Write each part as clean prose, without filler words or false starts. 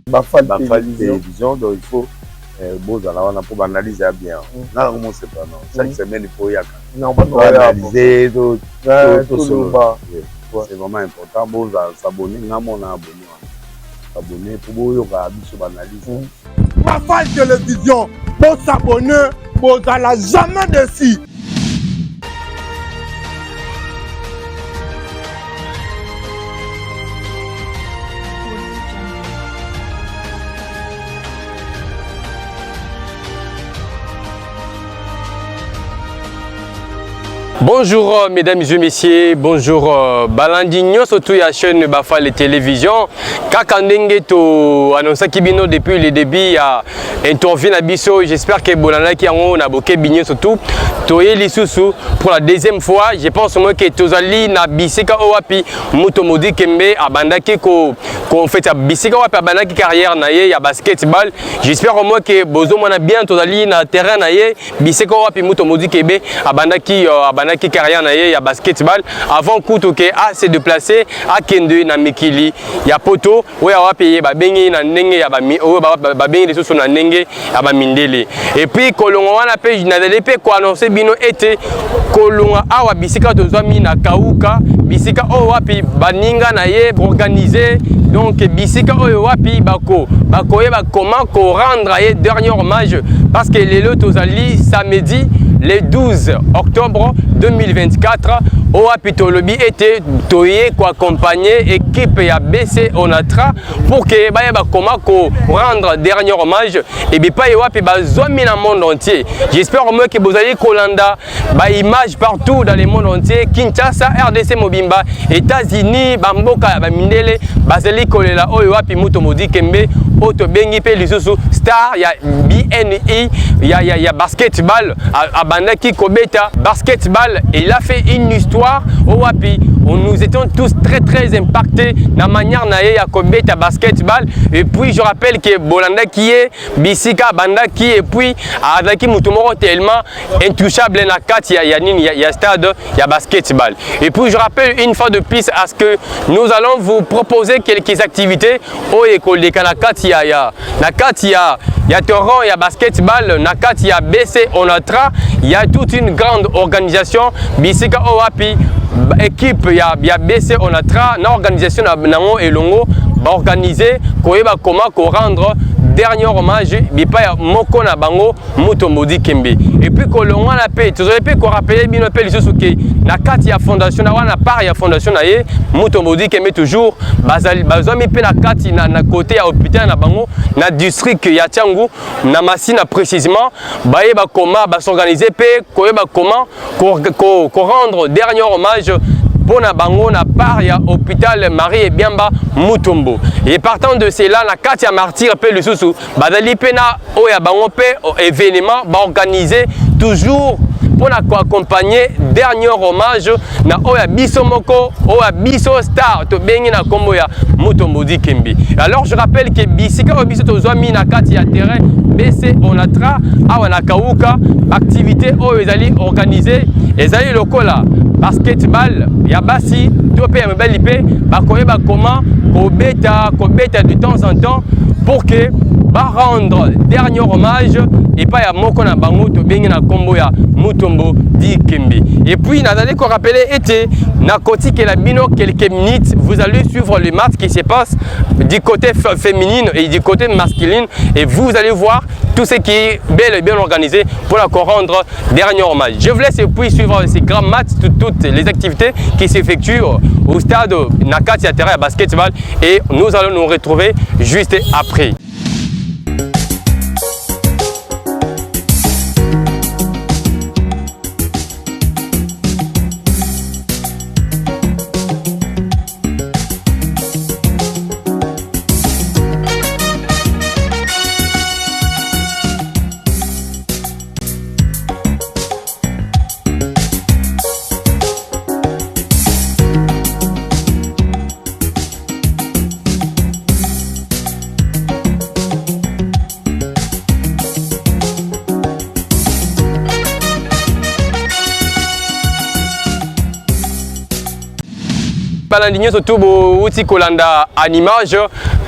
Bafal télévision, donc il faut pour analyser bien. Non, c'est pas non. Chaque semaine, il faut y analyser, c'est vraiment important. Bon, s'abonner, abonner pour analyser. Bafal télévision, pour s'abonner, pour n'allez jamais déçu. Bonjour mesdames et messieurs, bonjour Balandinho surtout la chaîne Bafal Télévision. Kaka ndenge to annonce kibino depuis le début ya interview na biso, j'espère que bolanda ki yango na boke binyo surtout to yeli susu pour la deuxième fois. Je pense moi que tozali na bisika owapi muto modi kembe abandaki ko fait bisika owapi abandaki carrière na ye ya basketball. J'espère au moins que bozo mona bien tozali na terrain na ye bisika owapi muto modi kembe abandaki qui carrière na ye ya basketball avant kuto ke a se déplacer à kende na mikili ya poto oya wa payer ba bengi na ndenge ya ba ba bengi les sous na ndenge ya ba mindele et puis kolonga wana pe na delepe ko annoncer bino été kolonga awa bisika tozwami na kauka bisika o wapi baninga na ye organiser donc bisika oyo wapi bako yeba comment ko rendre ye dernier hommage parce que lelo tozali samedi le 12 octobre 2024 au Apitolobi était toyé ko accompagner équipe ya BC Onatra pour que ba comment ko rendre dernier hommage et bi pa wapi ba zomi na monde entier. J'espère au moins que vous allez kolanda ba image partout dans le monde entier, Kinshasa, RDC Mobimba, États-Unis, bamboka ba mindele bazeli kolela oyo wapi muto modi kembe auto bengi pe lisusu star ya BNI ya basketball abandaki kobeta basketball et il a fait une histoire au wapi nous étions tous très impactés na manière na ya kobeta basketball et puis je rappelle que bolanda qui est bisika bandaki et puis adaki mutomoro tellement intouchable na kati ya stade ya basketball et puis je rappelle une fois de plus à ce que nous allons vous proposer quelques activités au école de Kanakati na kati ya torrent ya basketball na kati ya BC Onatra il y a toute une grande organisation bisika owapi équipe ya BC Onatra na organisation nango elongo ba organiser koyeba comment ko rendre dernier hommage bipa ya moko na bango muto modi kembe et puis kolonga na pe tozole pe ko rappeler bino pe lisusu ke na kati ya fondation na wana part ya fondation na ye muto modi kembe toujours bazami pe na kati na côté ya hôpital na bango na district ya Tiangu na Masina précisément bayeba comment ba s'organiser pe koyeba comment ko rendre dernier hommage pour na bango na part ya hôpital Marie et Biamba Mutombo et partant de cela na kati ya martyr pe le susu badali pe na oya bango pe événement ba organiser toujours pour accompagner dernier hommage na oya biso moko oya biso star to bengi na kombo ya Mutombo di Kembe. Alors je rappelle que bisika o biso tozwami na kati ya terrain BC Onatra awa na kauka activité oyo ezali organiser ezali lokola basketball ya basi to pe ya mobali pe bakoyeba comment kobeta de temps en temps pour que ba rendre dernier hommage et pas ya moko na bango to bengi na kombo ya Mutombo di Kembe. Et puis n'allez qu'on rappeler était na koti que la bino quelques minutes vous allez suivre le match qui se passe du côté féminin et du côté masculin et vous allez voir tout ce qui est bel et bien organisé pour la rendre dernier hommage. Je vous laisse et puis suivre ces grands matchs, toutes les activités qui s'effectuent au stade Nakati à terrain basketball et nous allons nous retrouver juste après. Balandinho surtout outi kolanda en image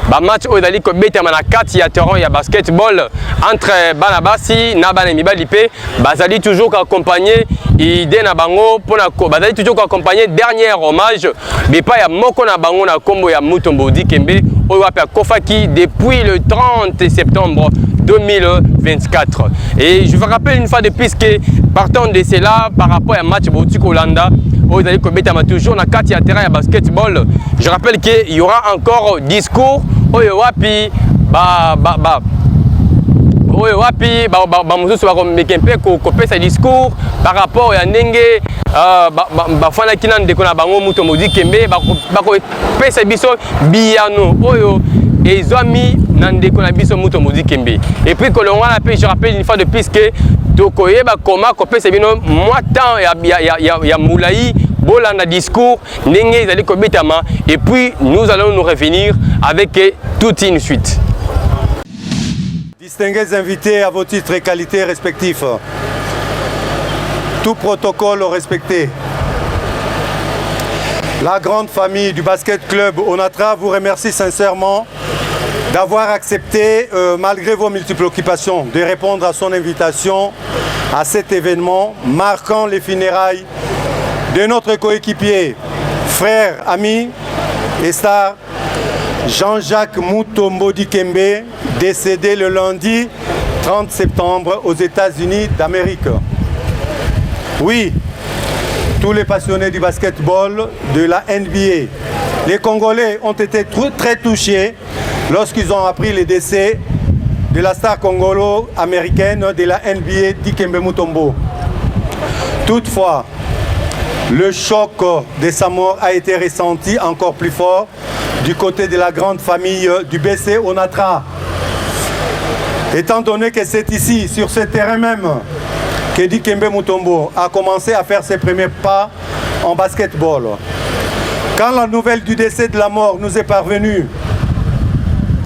match Odali Kobeta Manakati ya terrain ya basketball entre Banabasi na Banamibali pe bazali toujours accompagné idée na bango pona bazali toujours accompagné dernier hommage bepa ya moko na bango na kombo ya Mutombo Dikembe oyo ape akofaki depuis le 30 septembre 2024. Et je vous rappelle une fois de plus que partant de cela par rapport à match Boutique Hollanda où Odali Kobeta ma toujours na kati ya terrain ya basketball. Je rappelle qu'il y aura encore discours oyo wapi oyo wapi mususu bakomekempe kopesa discours par rapport ya ndenge bafanaki na ndeko na bango Mutombo Dikembe bakopesa biso biyano oyo ezwami na ndeko na biso Mutombo Dikembe. Et puis kolongwana pe je rappelle une fois de plus que tokoyeba koma kopesa bino mwa temps ya mulai bolanda discours ndenge ezali kobetama et puis nous allons nous revenir avec toute une suite. Distingués invités à vos titres et qualités respectifs, tout protocole respecté. La grande famille du basket club Onatra vous remercie sincèrement d'avoir accepté, malgré vos multiples occupations, de répondre à son invitation à cet événement marquant les funérailles de notre coéquipier, frère, ami et star Jean-Jacques Mutombo Dikembe, décédé le lundi 30 septembre aux États-Unis d'Amérique. Oui, tous les passionnés du basketball de la NBA, les Congolais ont été très touchés lorsqu'ils ont appris le décès de la star congolo-américaine de la NBA, Dikembe Mutombo. Toutefois, le choc de sa mort a été ressenti encore plus fort du côté de la grande famille du BC Onatra. Étant donné que c'est ici, sur ce terrain même, que Dikembe Mutombo a commencé à faire ses premiers pas en basketball. Quand la nouvelle du décès de la mort nous est parvenue,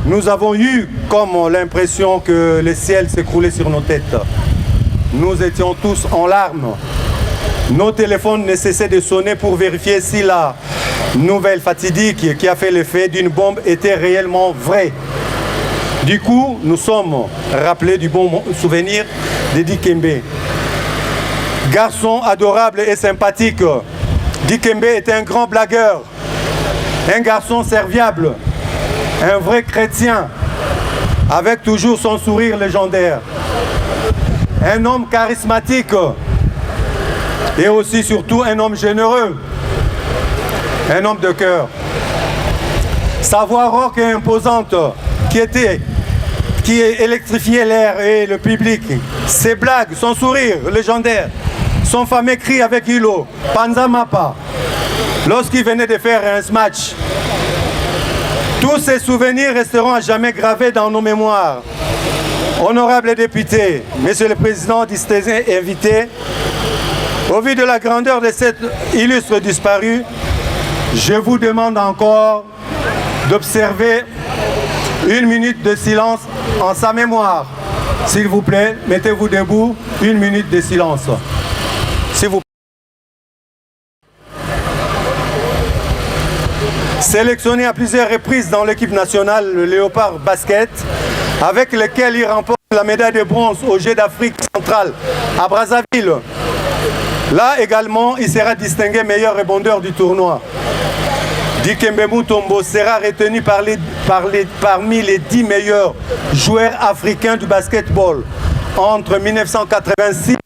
nous avons eu comme l'impression que le ciel s'écroulait sur nos têtes. Nous étions tous en larmes. Nos téléphones ne cessaient de sonner pour vérifier si la nouvelle fatidique qui a fait l'effet d'une bombe était réellement vraie. Du coup, nous sommes rappelés du bon souvenir de Dikembe. Garçon adorable et sympathique, Dikembe était un grand blagueur, un garçon serviable, un vrai chrétien, avec toujours son sourire légendaire. Un homme charismatique et aussi surtout un homme généreux, un homme de cœur. Sa voix rauque et imposante qui électrifiait l'air et le public. Ses blagues, son sourire légendaire, son fameux cri avec Hilo, Panza Mapa, lorsqu'il venait de faire un match. Tous ces souvenirs resteront à jamais gravés dans nos mémoires. Honorables députés, Monsieur le Président, distingués invités, au vu de la grandeur de cet illustre disparu, je vous demande encore d'observer une minute de silence en sa mémoire. S'il vous plaît, mettez-vous debout, une minute de silence. S'il vous plaît. Sélectionné à plusieurs reprises dans l'équipe nationale, le Léopard Basket, avec lequel il remporte la médaille de bronze aux Jeux d'Afrique centrale à Brazzaville. Là également, il sera distingué meilleur rebondeur du tournoi. Dikembe Mutombo sera retenu parmi les 10 meilleurs joueurs africains du basketball entre 1986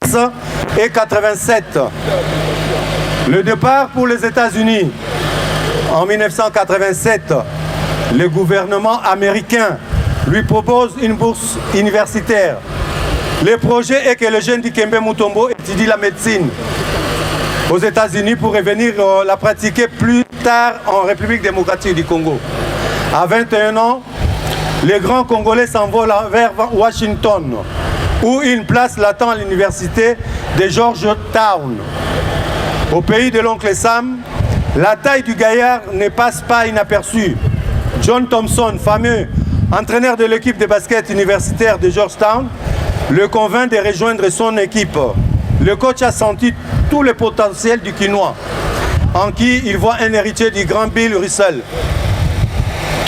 et 1987. Le départ pour les États-Unis. En 1987, le gouvernement américain lui propose une bourse universitaire. Le projet est que le jeune Dikembe Mutombo étudie la médecine aux États-Unis pour revenir la pratiquer plus tard en République démocratique du Congo. À 21 ans, le grand Congolais s'envole vers Washington, où une place l'attend à l'université de Georgetown. Au pays de l'oncle Sam, la taille du gaillard ne passe pas inaperçue. John Thompson, fameux entraîneur de l'équipe de basket universitaire de Georgetown, le convainc de rejoindre son équipe. Le coach a senti tout le potentiel du Quinois, en qui il voit un héritier du grand Bill Russell.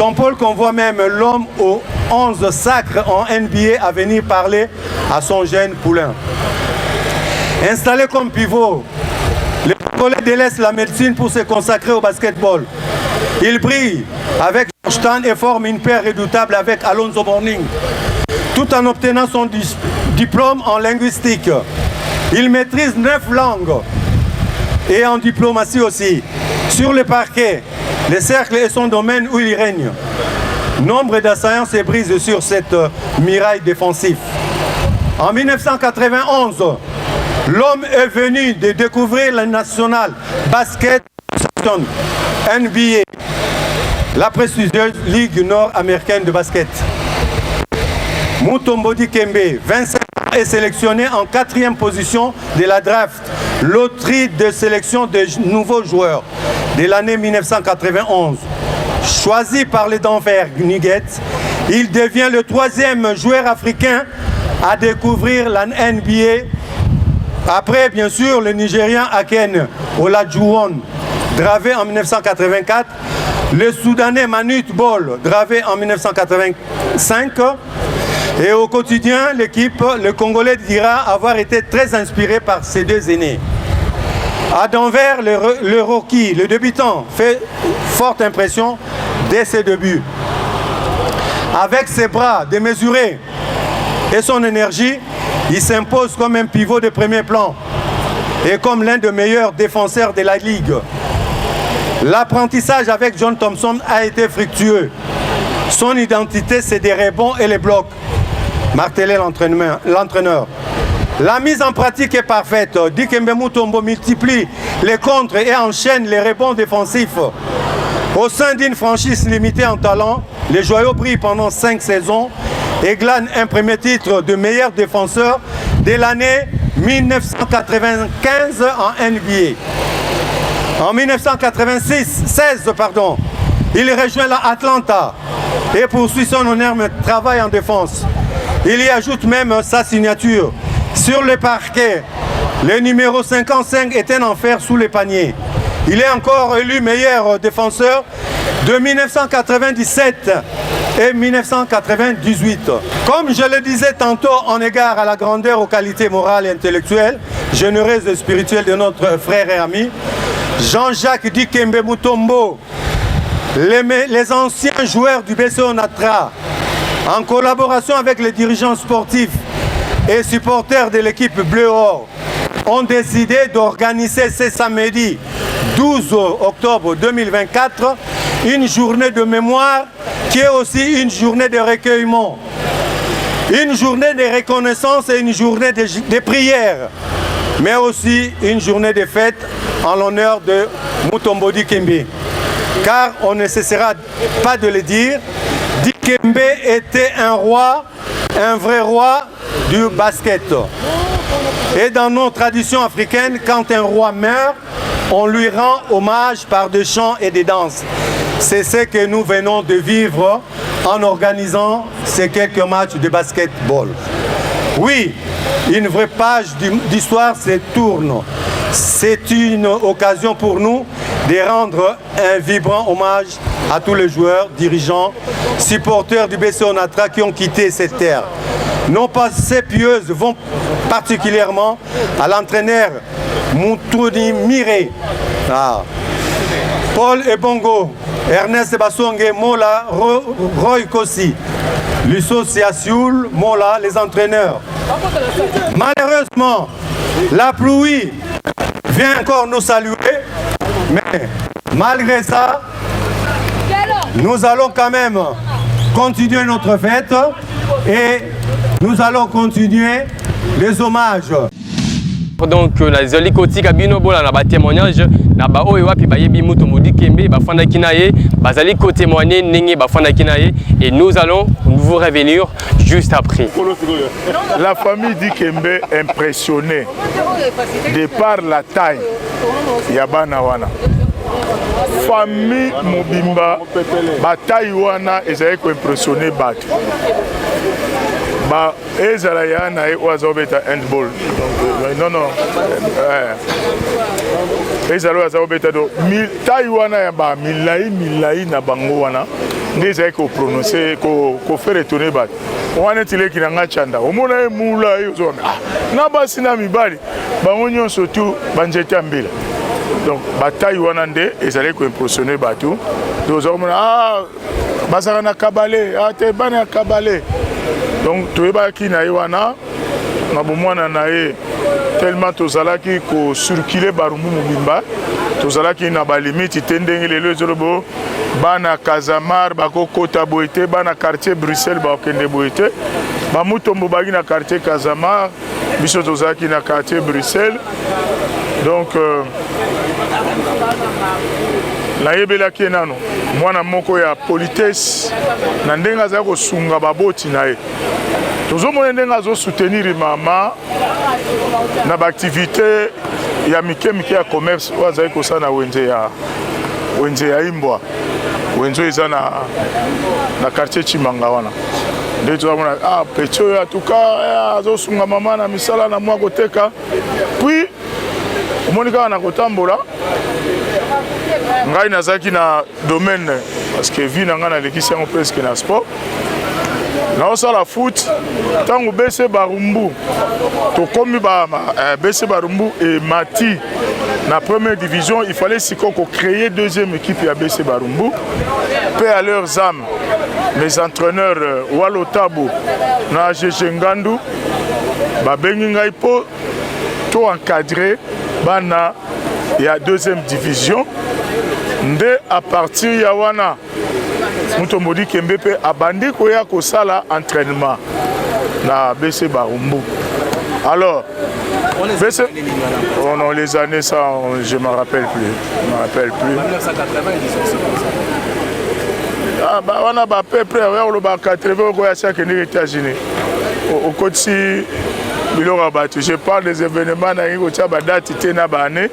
Tom Paul convoit même l'homme aux 11 sacres en NBA à venir parler à son jeune poulain. Installé comme pivot, le Congolais délaisse la médecine pour se consacrer au basketball. Il brille avec Georgetown et forme une paire redoutable avec Alonzo Mourning, tout en obtenant son diplôme en linguistique. Il maîtrise 9 langues et en diplomatie aussi. Sur le parquet, le cercle est son domaine où il règne. Nombre d'assaillants se brisent sur cette muraille défensive. En 1991, l'homme est venu de découvrir la National Basket Association, NBA, la prestigieuse Ligue nord-américaine de basket. Mutombo Dikembe, 25 ans, est sélectionné en 4e position de la draft, loterie de sélection de nouveaux joueurs de l'année 1991. Choisi par les Denver Nuggets, il devient le 3e joueur africain à découvrir la NBA. Après, bien sûr, le Nigérian Aken Olajuwon, dravé en 1984, le Soudanais Manute Bol, dravé en 1985. Et au quotidien, l'équipe, le Congolais dira avoir été très inspiré par ces deux aînés. À Denver, le rookie, le débutant, fait forte impression dès ses débuts. Avec ses bras démesurés et son énergie, il s'impose comme un pivot de premier plan et comme l'un des meilleurs défenseurs de la Ligue. L'apprentissage avec John Thompson a été fructueux. Son identité, c'est des rebonds et les blocs, martelait l'entraîneur. La mise en pratique est parfaite. Dikembe Mutombo multiplie les contres et enchaîne les rebonds défensifs. Au sein d'une franchise limitée en talent, les Joyaux brillent pendant 5 saisons et glanent un premier titre de meilleur défenseur dès l'année 1995 en NBA. En 1996, il rejoint l'Atlanta et poursuit son énorme travail en défense. Il y ajoute même sa signature. Sur le parquet, le numéro 55 est un enfer sous les paniers. Il est encore élu meilleur défenseur de 1997 et 1998. Comme je le disais tantôt en égard à la grandeur aux qualités morales et intellectuelles, généreuses et spirituelles de notre frère et ami, Jean-Jacques Dikembe Mutombo, les anciens joueurs du BC Onatra, en collaboration avec les dirigeants sportifs et supporters de l'équipe Bleu-Or, ont décidé d'organiser ce samedi 12 octobre 2024 une journée de mémoire qui est aussi une journée de recueillement, une journée de reconnaissance et une journée de prière, mais aussi une journée de fête en l'honneur de Mutombo Dikembe. Car on ne cessera pas de le dire, Dikembe était un roi, un vrai roi du basket. Et dans nos traditions africaines, quand un roi meurt, on lui rend hommage par des chants et des danses. C'est ce que nous venons de vivre en organisant ces quelques matchs de basketball. Oui, une vraie page d'histoire se tourne. C'est une occasion pour nous de rendre un vibrant hommage à tous les joueurs, dirigeants, supporters du BC Onatra qui ont quitté cette terre. Nos pensées pieuses vont particulièrement à l'entraîneur Moutouni Mire, Paul Ebongo, Ernest Basongue, Mola, Roy Kossi, Lusso Siasioul, Mola, les entraîneurs. Malheureusement, la pluie vient encore nous saluer, mais malgré ça, nous allons quand même continuer notre fête et nous allons continuer les hommages. Donc nazali kotika bino bola na ba témoignage na ba oyo wapi bayebi Mutombo Dikembe bafandaki na ye bazali ko témoigner ndenge bafandaki na ye et nous allons vous revenir juste après. La famille Dikembe impressionnée de par la taille ya bana wana. Famille Mobimba bataille wana ezali ko impressionner bato. Bah, ezala ya na e oazo beta handball. Non. Ezala oazo beta do Taiwana ya ba milai na bango wana. Ndeza ko prononcer ko faire étonner ba. Wana tile kinanga chanda. Omona e mula yo na basi na mibali. Bango nyonso tu banjete ambila. Donc bataille wana nde ezali ko impressionner bato. Donc omona basaka na kabale, te bana kabale. Donc toyebaki na wana na bomwana na ye tellement tozalaki ko circuler barumbu mobimba tozalaki na ba limite tendenge lelo ezolobo bana Casamar bako kota boete bana quartier Bruxelles ba okende boete ba mutombo bagi na quartier Casamar biso tozalaki na quartier Bruxelles donc la yebelaki nano mwana moko ya politesse na ndenga za ko sunga baboti na ye tozomona ndenga zo soutenir mama na ba activité ya mike ya commerce waza ko sana wenze ya imbwa wenzo eza na quartier Chimanga wana nde tozomona pecho ya tuka zo sunga mama na misala na mwa koteka puis omonika na kotambola ngai nazaki na domaine parce que vie na ngana lekisi yango presque na sport na osala foot tango BC Barumbu tokomi ba BC Barumbu et Mati na première division il fallait sikoko créer deuxième équipe ya BC Barumbu paix à leurs âmes les entraîneurs Walo Tabo na Ngandu ba bengi ngai po to encadrer bana ya deuxième division nde à partir ya wana Mutomodi Kembe pe abandi koya kosala entraînement na BC Barumbu. Alors BC on les années ça je me rappelle plus. 1980 bah on a ba peu près on ba 80 ko ya chaque aux États-Unis. Au côté biloko batu je parle des événements na ngo tia ba date tena ba année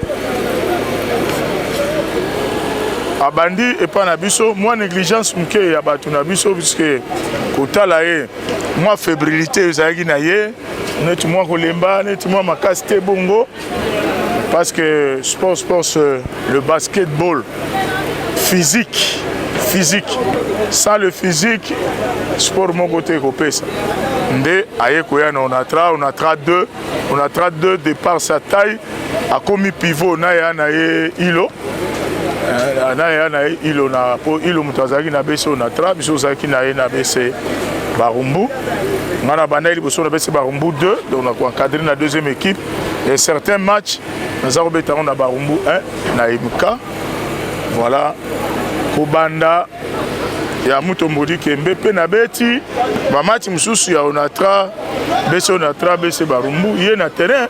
abandi et pas na biso moi négligence mke ya batu na biso puisque kotala ye moi fébrilité ezaki na ye net moi kolemba net moi makasite bongo parce que sport le basketball physique sans le physique sport mon côté kopesa nde aye koya na on a 32 de par sa taille a commis pivot na ya na ye ilo ilo na po ilo mutazaki na BC on a 3 biso zaki na ye na BC Barumbu ngana bana liboso na BC Barumbu 2 donc on a encadré la deuxième équipe et certains matchs nous avons bétaron na Barumbu 1 na MK voilà Kobanda ya Mutomodi Kembe pe na beti ba match mususu ya Onatra BC Barumbu ye na terrain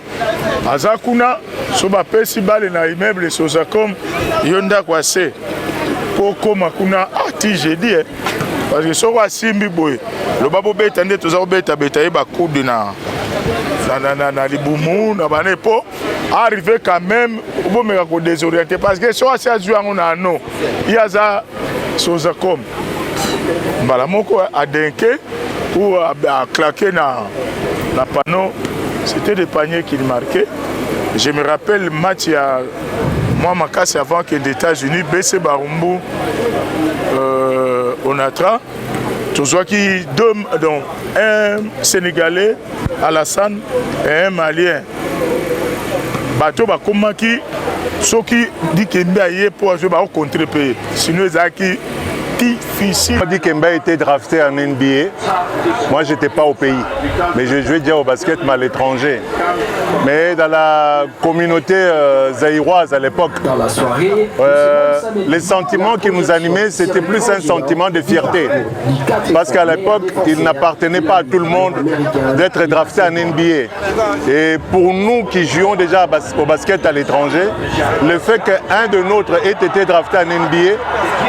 azakuna so ba pesi bale na immeuble soza comme yonda kwa se poko makuna ati j'ai dit parce que so kwa simbi boy lo babo beta nde toza beta ye ba coude na libumu na bane po arriver quand même bo meka ko désorienter parce que so a joué en no yaza soza comme mbala moko a denke ou a claqué na panneau c'était des paniers qu'il marquait. Je me rappelle le match il y a moi ma casse avant que les États-Unis BC Barumbu Onatra toujours qui deux donc un Sénégalais Alassane et un Malien bateau ba komaki soki dit Kembe aye pour jouer ba contre pays sinon ezaki difficile. On dit Kembe a été drafté en NBA. Moi, je n'étais pas au pays. Mais je jouais déjà au basket, mais à l'étranger. Mais dans la communauté zaïroise à l'époque, les sentiments qui nous animaient, c'était plus un sentiment de fierté. Parce qu'à l'époque, il n'appartenait pas à tout le monde d'être drafté en NBA. Et pour nous qui jouions déjà au basket à l'étranger, le fait qu'un de nôtres ait été drafté en NBA,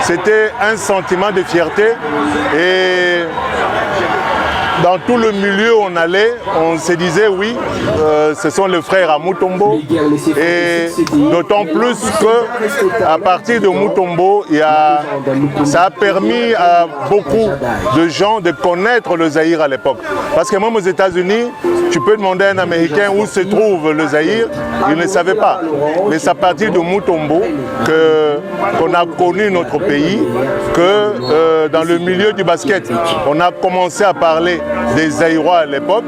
c'était un sentiment de fierté et dans tout le milieu où on allait, on se disait oui, ce sont les frères à Mutombo. Et d'autant plus qu'à partir de Mutombo, ça a permis à beaucoup de gens de connaître le Zaïre à l'époque. Parce que même aux États-Unis, tu peux demander à un Américain où se trouve le Zaïre, il ne savait pas. Mais c'est à partir de Mutombo qu'on a connu notre pays, que dans le milieu du basket, on a commencé à parler des Zaïrois à l'époque.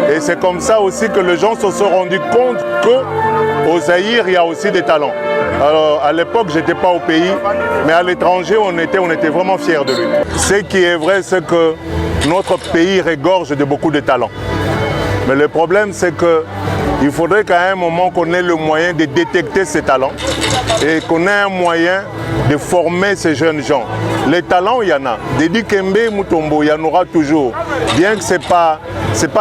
Et c'est comme ça aussi que les gens se sont rendus compte qu'au Zaïre, il y a aussi des talents. Alors à l'époque, je n'étais pas au pays, mais à l'étranger, on était vraiment fiers de lui. Ce qui est vrai, c'est que notre pays regorge de beaucoup de talents. Mais le problème, c'est qu'il faudrait qu'à un moment qu'on ait le moyen de détecter ces talents et qu'on ait un moyen de former ces jeunes gens. Les talents, il y en a. Dedi Kembe, Mutombo, il y en aura toujours. Bien que ce n'est pas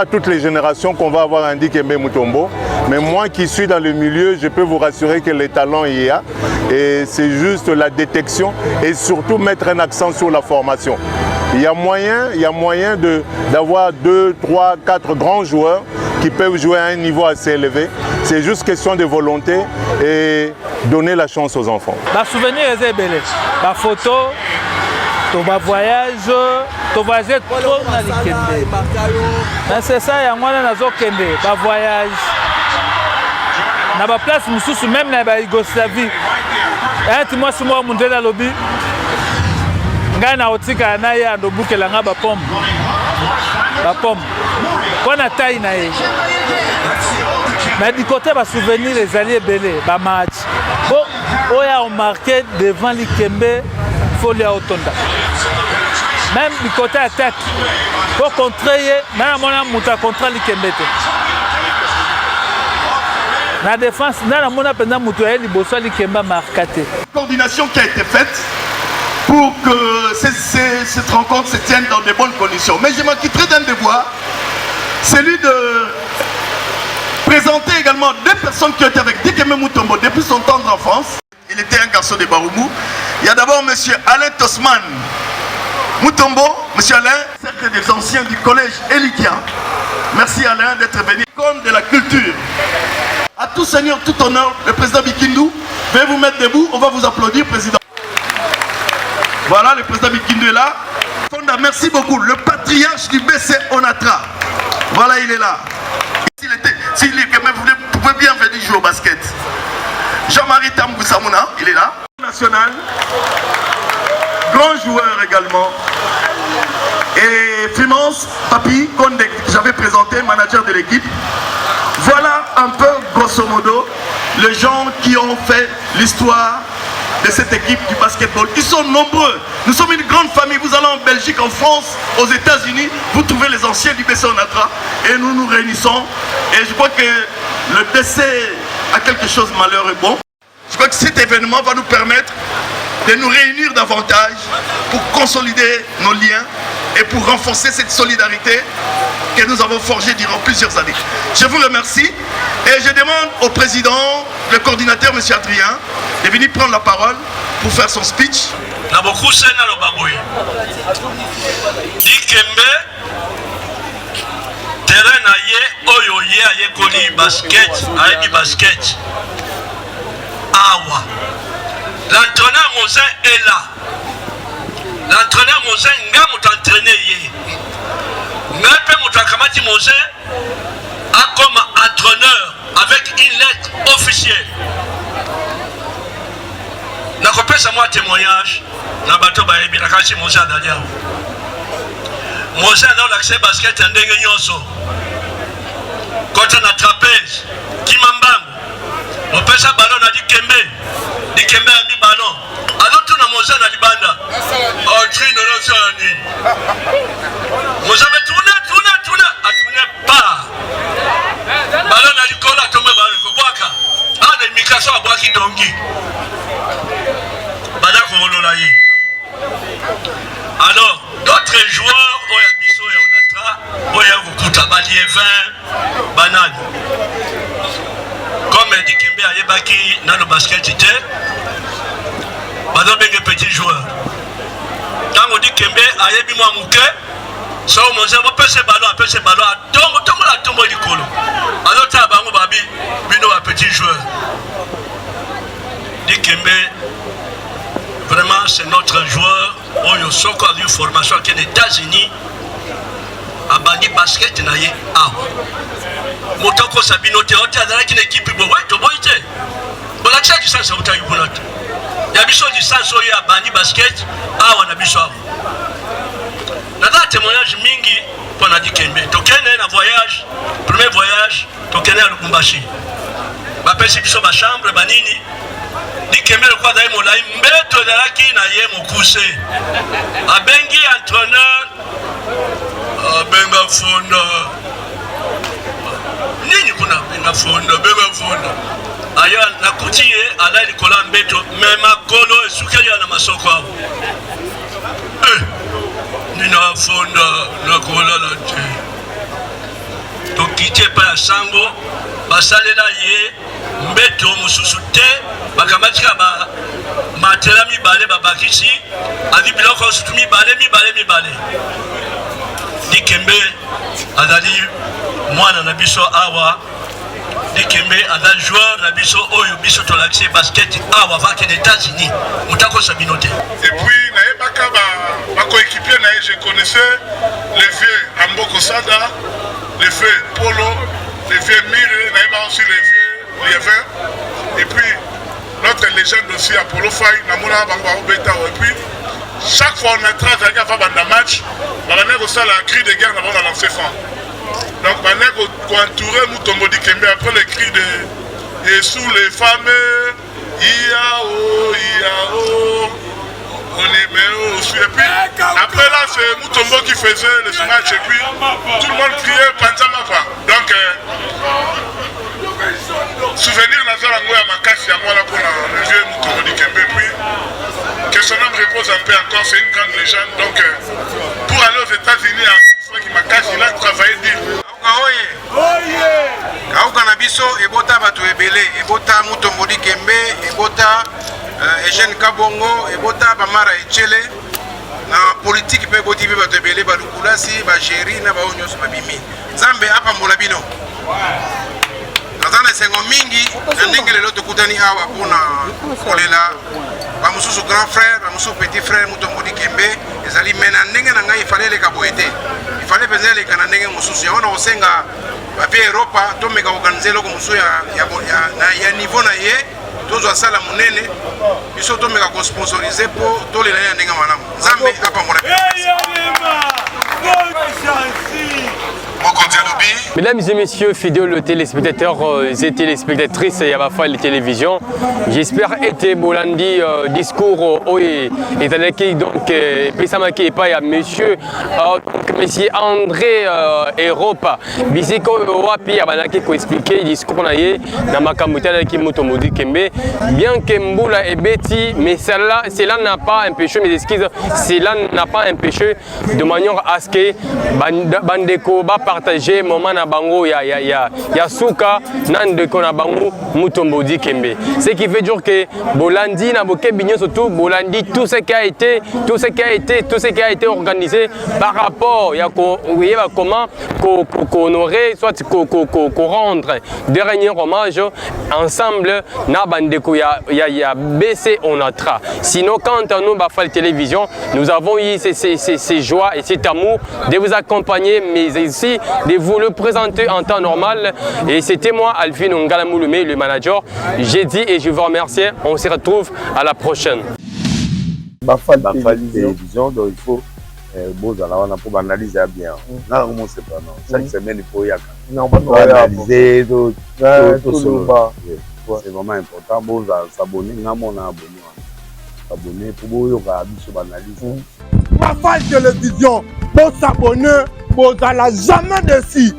toutes les générations qu'on va avoir un Dedi Kembe, Mutombo. Mais moi qui suis dans le milieu, je peux vous rassurer que les talents, il y a. Et c'est juste la détection et surtout mettre un accent sur la formation. Il y a moyen d'avoir 2, 3, 4 grands joueurs qui peuvent jouer à un niveau assez élevé. C'est juste question de volonté et donner la chance aux enfants. Les souvenirs sont belles. Les photos, les voyages, les voyages trop dans les Kende. C'est ça, il y a des voyages. Dans la place, même dans la Yougoslavie. Moi, je suis monté dans le lobby. Na otika na ya ndo bukela nga ba pomme kona taille na ye na du côté ba souvenir les alliés belé ba match bon oya on marqué devant l'Ikembe folie à Otonda même du côté attaque pour contrer na mona muta contre l'Ikembe la défense na mona penda mutu ya liboso l'Ikembe marqué coordination qui a été faite pour que cette rencontre se tienne dans de bonnes conditions. Mais je m'en quitterai d'un devoir, celui de présenter également 2 personnes qui ont été avec Dikembe Mutombo depuis son tendre enfance. Il était un garçon de Baroumou. Il y a d'abord M. Alain Tosman Mutombo. M. Alain, cercle des anciens du collège Elikia. Merci Alain d'être venu. Comme de la culture. À tout seigneur, tout honneur, le président Bikindou, veuillez vous mettre debout, on va vous applaudir, président. Voilà, le président Bikindou est là. Fonda, merci beaucoup. Le patriarche du BC Onatra. Voilà, il est là. S'il est quand même, vous pouvez bien venir jouer au basket. Jean-Marie Tambou Samouna, il est là. National. Grand joueur également. Et Finance, Papi, Konde, que j'avais présenté, manager de l'équipe. Voilà un peu, grosso modo, les gens qui ont fait l'histoire de cette équipe du basketball. Ils sont nombreux. Nous sommes une grande famille. Vous allez en Belgique, en France, aux États-Unis, vous trouvez les anciens du BC Onatra et nous nous réunissons. Et je crois que le décès a quelque chose de malheureux. Bon, je crois que cet événement va nous permettre de nous réunir davantage pour consolider nos liens et pour renforcer cette solidarité que nous avons forgée durant plusieurs années. Je vous remercie et je demande au président, le coordinateur, M. Adrien, de venir prendre la parole pour faire son speech. Dikembe terrain aye oyo ye aye koli basket aye basket awa l'entraîneur Mosé est là. L'entraîneur Mosé nga mot entraîné ye nga pe mot akamati Mosé a comme entraîneur avec une lettre officielle. Na kopesa moi témoignage na bato ba ebi na kachi Mosé adalia. Mosé a l'accès basket ndenge nyonso. Quand on a trapèze Kimambam on pesa ballon na Dikembe a mis ballon. Alors tout na Mosé na libanda. Oh trino no sani. Mosé me tourner a tourner pas. Ballon na likola tombe ballon ko boaka. Ah na mikaso aboaki dongi. Badako olola yi. Alors d'autres joueurs oya biso et Onatra oya kukuta bali 20 banane. Comme Dikembe a yebaki dans le basket ité, Badon benge petit joueur. Tango Dikembe a yebi moi mouke, so moza bapese ballon tombo likolo azota bango babi bino ba petit joueur Dikembe. Vraiment c'est notre joueur oyo soko a eu formation aux États-Unis a bandi basket na ye awa motoko sabino te otazala une équipe bo weto boite bola tcha du sens uta yubunat ya biso du sens oyo a bandi basket awa na biso awa na da témoignage mingi pour na Dikembe tokene na voyage premier voyage tokene à Lubumbashi ba pesi biso ba chambre banini Dikembe le kwa dai molai mbeto dalaki na ye mokuse abengi entraîneur benga fonda nini kuna benga fonda aya nakutie ala likola mbeto mema kolo esukeli na masoko nina fonda na kola la te tokite pa ya sango basalela ye mbeto mususu te bakamatika ba matela mibale babakisi adi biloko sutu mibale Dikembe azali mwana na biso awa Dikembe azali joueur na biso oyo biso to l'accès basket awa va aux États-Unis mutako sabinote et puis naebaka ba coéquipier na je connaissais les vieux Amboko Sada les vieux Polo les vieux Mire naeba aussi les vieux Liévin et puis notre légende aussi Apollo Faye namona bango obeta et puis chaque fois on a travaillé à faire un match, on a aussi la cri de guerre avant de lancer franc. Donc on a entouré Mutombo Dikembe après les cris de et sous les femmes Iao, on est aussi. Et puis après là c'est Mutombo qui faisait le match et puis tout le monde criait Panzamapa. Donc souvenir Nazarango à Makassi à moi là pour le vieux Mutombo Dikembe puis que son âme repose un peu encore, c'est une grande légende. Donc, pour aller aux États-Unis, il a travaillé dur. Kauka na biso ebota batu ebele ebota Mutombo Dikembe ebota Eugène Kabongo ebota Bamara Echele na politique pe boti be batu ebele balukulasi ba géri na ba onyoso babimi Zambe apa mbola bino Nazana sengo mingi na ndenge lelo tokutani awa pona kolela ba mususu grand frère ba mususu petit frère Mutombo Dikembe ezali mena ndenge na ngai ifale le kaboete ifale pezele kana ndenge mususu yaona osenga ba pe Europa to meka organiser loko mususu ya niveau na ye tozo asala munene biso to meka ko sponsoriser po to le na ndenge malamu Zambe apa mona Mesdames et messieurs, fidèles téléspectateurs et téléspectatrices de Bafal Télévision, j'espère que Bolandi discours et donc Pesamaki et monsieur André Europa bisiko wapi abanaki ko expliquer discours na ye na makamutala ki Mutombo Dikembe bien que Mbula et Betty mais cela n'a pas empêché mes excuses cela n'a pas empêché de manière à ce que bandeko ba partager moment na bango ya suka nandeko na bango Mutombo Dikembe ce qui veut dire que Bolandi na bokebinyo surtout Bolandi tout ce qui a été organisé par rapport ya comment honorer soit rendre dernier hommage ensemble na bandeko ya BC Onatra. Sinon quand nous Bafal Télévision nous avons eu ces joies et cet amour de vous accompagner mais aussi de vous le présenter en temps normal et c'était moi Alvin Ngalamouloumé le manager. J'ai dit et je vous remercie. On se retrouve à la prochaine. Bafal Télévision donc il faut on a pour analyser bien. Là comment c'est pas non. Chaque semaine il faut y analyser tout c'est vraiment important bon s'abonner na mon abonner pour yo ka biso analyse. Bafal Télévision pour s'abonner pour jamais déçu.